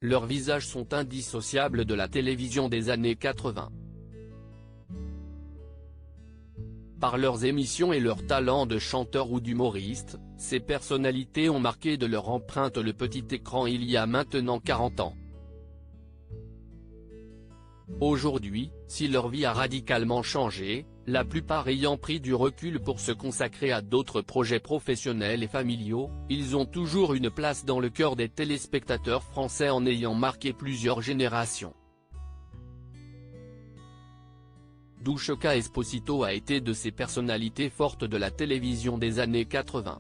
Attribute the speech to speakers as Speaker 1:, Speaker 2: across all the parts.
Speaker 1: leurs visages sont indissociables de la télévision des années 80. Par leurs émissions et leur talent de chanteur ou d'humoriste, ces personnalités ont marqué de leur empreinte le petit écran il y a maintenant 40 ans. Aujourd'hui, si leur vie a radicalement changé, la plupart ayant pris du recul pour se consacrer à d'autres projets professionnels et familiaux, ils ont toujours une place dans le cœur des téléspectateurs français en ayant marqué plusieurs générations. Douchka Esposito a été de ces personnalités fortes de la télévision des années 80.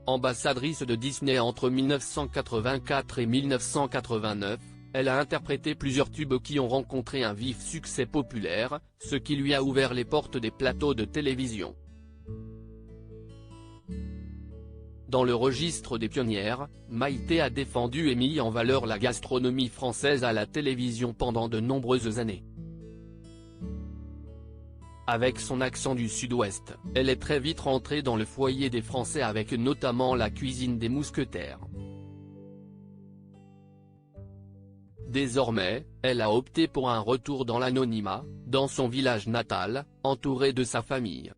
Speaker 1: Ambassadrice de Disney entre 1984 et 1989, elle a interprété plusieurs tubes qui ont rencontré un vif succès populaire, ce qui lui a ouvert les portes des plateaux de télévision. Dans le registre des pionnières, Maïté a défendu et mis en valeur la gastronomie française à la télévision pendant de nombreuses années. Avec son accent du sud-ouest, elle est très vite rentrée dans le foyer des Français avec notamment la cuisine des mousquetaires. Désormais, elle a opté pour un retour dans l'anonymat, dans son village natal, entourée de sa famille.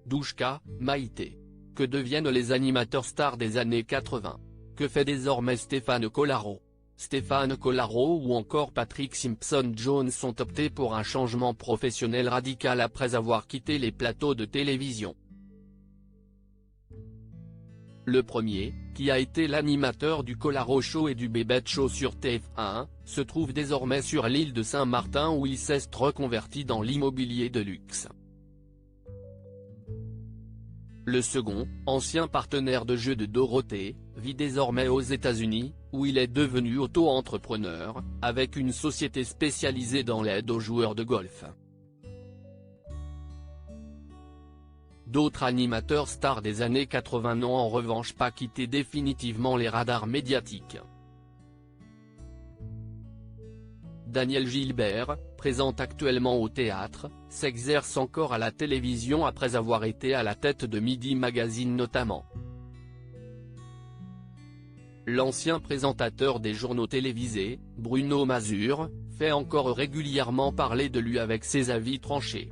Speaker 1: Douchka, Maïté. Que deviennent les animateurs stars des années 80? Que fait désormais Stéphane Collaro? Stéphane Collaro ou encore Patrick Simpson-Jones ont opté pour un changement professionnel radical après avoir quitté les plateaux de télévision. Le premier, qui a été l'animateur du Collaro Show et du Bébête Show sur TF1, se trouve désormais sur l'île de Saint-Martin où il s'est reconverti dans l'immobilier de luxe. Le second, ancien partenaire de jeu de Dorothée, vit désormais aux États-Unis, où il est devenu auto-entrepreneur, avec une société spécialisée dans l'aide aux joueurs de golf. D'autres animateurs stars des années 80 n'ont en revanche pas quitté définitivement les radars médiatiques. Daniel Gilbert, présent actuellement au théâtre, s'exerce encore à la télévision après avoir été à la tête de Midi Magazine notamment. L'ancien présentateur des journaux télévisés, Bruno Mazur, fait encore régulièrement parler de lui avec ses avis tranchés.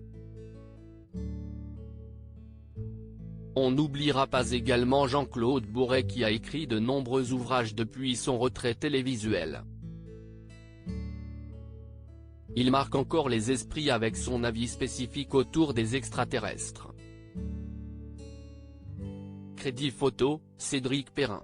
Speaker 1: On n'oubliera pas également Jean-Claude Bourret qui a écrit de nombreux ouvrages depuis son retrait télévisuel. Il marque encore les esprits avec son avis spécifique autour des extraterrestres. Crédit photo, Cédric Perrin.